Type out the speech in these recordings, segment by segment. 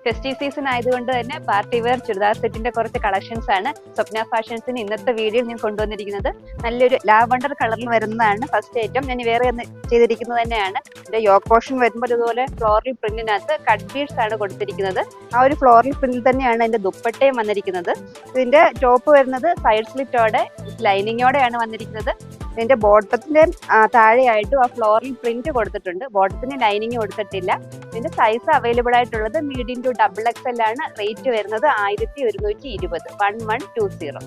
Festive season ആയതുകൊണ്ട് തന്നെ party wear churidar സെറ്റിന്റെ കുറച്ച് കളക്ഷൻസ് ആണ് സ്വപ്ന ഫാഷൻസിന് ഇന്നത്തെ വീഡിയോയിൽ ഞാൻ കൊണ്ടുവന്നിരിക്കുന്നത്. നല്ലൊരു ലാവണ്ടർ കളറിൽ വരുന്നതാണ് ഫസ്റ്റ് ഐറ്റം. ഞാൻ വേറെ ചെയ്തിരിക്കുന്നത് തന്നെയാണ്. ഇതിന്റെ യോക്ക് പോർഷൻ വരുമ്പോൾ ഇതുപോലെ ഫ്ലോറൽ പ്രിന്റിനകത്ത് കട്ട് ബീഡ്സ് ആണ് കൊടുത്തിരിക്കുന്നത്. ആ ഒരു ഫ്ലോറൽ പ്രിന്റിൽ തന്നെയാണ് ഇതിന്റെ ദുപ്പട്ടയും വന്നിരിക്കുന്നത്. ഇതിന്റെ ടോപ്പ് വരുന്നത് സൈഡ് സ്ലിറ്റോടെ ലൈനിങ്ങോടെയാണ് വന്നിരിക്കുന്നത്. ഇതിന്റെ ബോട്ടത്തിന്റെ താഴെയായിട്ടും ആ ഫ്ലോറൽ പ്രിന്റ് കൊടുത്തിട്ടുണ്ട്. ബോട്ടത്തിന് ലൈനിങ് കൊടുത്തിട്ടില്ല. ഇതിന്റെ സൈസ് അവൈലബിൾ ആയിട്ടുള്ളത് മീഡിയം ടു XXL ആണ്. റേറ്റ് വരുന്നത് 1120 1120.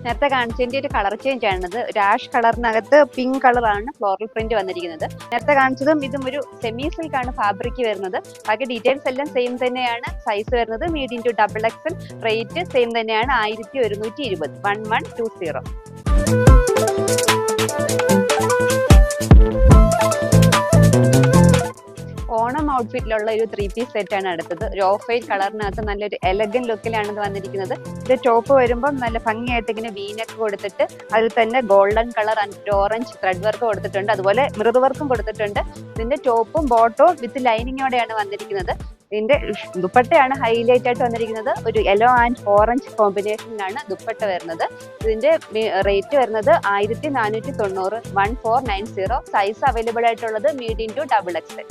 നേരത്തെ കാണിച്ചതിന്റെ ഒരു കളർ ചേഞ്ച് ആണത്. ഒരു ആഷ് കളറിനകത്ത് പിങ്ക് കളറാണ് ഫ്ലോറൽ പ്രിന്റ് വന്നിരിക്കുന്നത്. നേരത്തെ കാണിച്ചതും ഇതും ഒരു സെമി സിൽക്ക് ആണ് ഫാബ്രിക് വരുന്നത്. ബാക്കി ഡീറ്റെയിൽസ് എല്ലാം സെയിം തന്നെയാണ്. സൈസ് വരുന്നത് medium to XXL. Rate same തന്നെയാണ് 1120 1120. ഓണം ഔട്ട്ഫിറ്റിലുള്ള ഒരു 3 പീസ് സെറ്റ് ആണ് അടുത്തത്. ഒരു ഓഫ് വൈറ്റ് കളറിനകത്ത് നല്ലൊരു എലഗൻ ലുക്കിലാണ് ഇത് വന്നിരിക്കുന്നത്. ഇത് ടോപ്പ് വരുമ്പോൾ നല്ല ഭംഗിയായിട്ട് ഇങ്ങനെ വീനക്ക് കൊടുത്തിട്ട് അതിൽ തന്നെ golden colour and orange thread work കൊടുത്തിട്ടുണ്ട്. അതുപോലെ മൃദു വർക്കും കൊടുത്തിട്ടുണ്ട്. ഇതിന്റെ ടോപ്പും ബോട്ടവും വിത്ത് ലൈനിങ്ങോടെയാണ് വന്നിരിക്കുന്നത്. ഇതിന്റെ ദുപ്പട്ടയാണ് ഹൈലൈറ്റ് ആയിട്ട് വന്നിരിക്കുന്നത്. ഒരു യെല്ലോ ആൻഡ് ഓറഞ്ച് കോമ്പിനേഷനിലാണ് ദുപ്പട്ട വരുന്നത്. ഇതിന്റെ റേറ്റ് വരുന്നത് 1490 1490. സൈസ് അവൈലബിൾ ആയിട്ടുള്ളത് medium to XXL.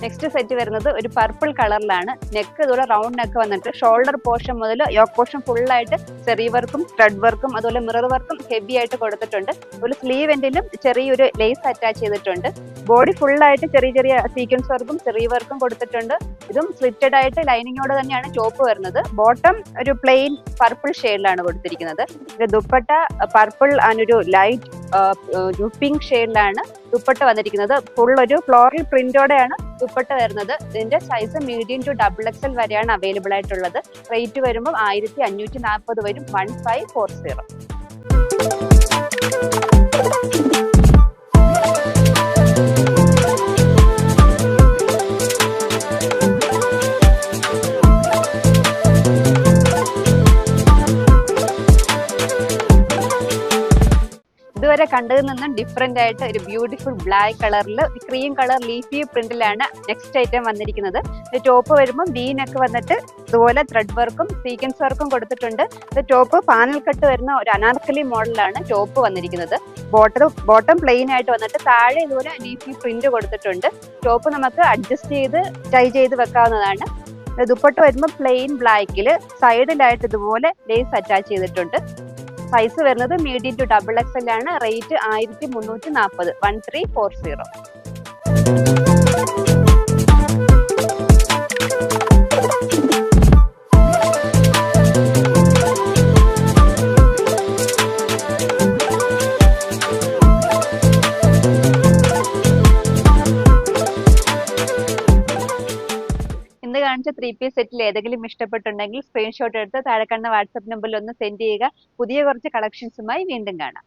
Next set വരുന്നത് ഒരു പർപ്പിൾ കളറിലാണ്. നെക്ക് ഇതുപോലെ റൗണ്ട് നെക്ക് വന്നിട്ട് ഷോൾഡർ പോർഷൻ മുതൽ യോക്ക് പോർഷൻ ഫുള്ളായിട്ട് ചെറിയ വർക്കും ത്രെഡ് വർക്കും അതുപോലെ മിറർ വർക്കും ഹെവി ആയിട്ട് കൊടുത്തിട്ടുണ്ട്. അതുപോലെ സ്ലീവ് എൻഡിലും ചെറിയൊരു ലേസ് അറ്റാച്ച് ചെയ്തിട്ടുണ്ട്. ബോഡി ഫുള്ളായിട്ട് ചെറിയ ചെറിയ സീക്വൻസ് വർക്കും ചെറിയ വർക്കും കൊടുത്തിട്ടുണ്ട്. ഇതും സ്ലിറ്റഡ് ആയിട്ട് ലൈനിങ്ങോട് തന്നെയാണ് ടോപ്പ് വരുന്നത്. ബോട്ടം ഒരു പ്ലെയിൻ പർപ്പിൾ ഷെയ്ഡിലാണ് കൊടുത്തിരിക്കുന്നത്. ദുപ്പട്ട പർപ്പിൾ ആൻഡ് ഒരു ലൈറ്റ് പിങ്ക് ഷെയ്ഡിലാണ് ദുപ്പട്ട വന്നിരിക്കുന്നത്. ഫുൾ ഒരു ഫ്ലോറൽ പ്രിന്റോടെയാണ് ദുപ്പട്ട വരുന്നത്. ഇതിന്റെ സൈസ് മീഡിയം ടു XXL വരെയാണ് അവൈലബിൾ ആയിട്ടുള്ളത്. റേറ്റ് വരുമ്പോൾ 1540 വരും 1540. ഇതുവരെ കണ്ടതിൽ നിന്നും ഡിഫറെന്റ് ആയിട്ട് ഒരു ബ്യൂട്ടിഫുൾ ബ്ലാക്ക് കളറിൽ ക്രീം കളർ ലീഫി പ്രിന്റിലാണ് നെക്സ്റ്റ് ഐറ്റം വന്നിരിക്കുന്നത്. ടോപ്പ് വരുമ്പോൾ വി നെക്ക് വന്നിട്ട് ഇതുപോലെ ത്രെഡ് വർക്കും സീക്വൻസ് വർക്കും കൊടുത്തിട്ടുണ്ട്. ഇത് ടോപ്പ് പാനൽ കട്ട് വരുന്ന ഒരു അനാർക്കലി മോഡലാണ് ടോപ്പ് വന്നിരിക്കുന്നത്. ബോട്ടം പ്ലെയിൻ ആയിട്ട് വന്നിട്ട് താഴെ ഇതുപോലെ ലീഫി പ്രിന്റ് കൊടുത്തിട്ടുണ്ട്. ടോപ്പ് നമുക്ക് അഡ്ജസ്റ്റ് ചെയ്ത് ടൈ ചെയ്ത് വെക്കാവുന്നതാണ്. ദുപ്പട്ട വരുമ്പോൾ പ്ലെയിൻ ബ്ലാക്കില് സൈഡിലായിട്ട് ഇതുപോലെ ലേസ് അറ്റാച്ച് ചെയ്തിട്ടുണ്ട്. സൈസ് വരുന്നത് മീഡിയം ടു XXL ആണ്. റേറ്റ് 1340 1340. കാണിച്ച 3 പീസ് സെറ്റിൽ ഏതെങ്കിലും ഇഷ്ടപ്പെട്ടുണ്ടെങ്കിൽ സ്ക്രീൻഷോട്ട് എടുത്ത് താഴെ കാണുന്ന വാട്സ്ആപ്പ് നമ്പറിൽ ഒന്ന് സെൻഡ് ചെയ്യുക. പുതിയ കുറച്ച് കളക്ഷൻസുമായി വീണ്ടും കാണാം.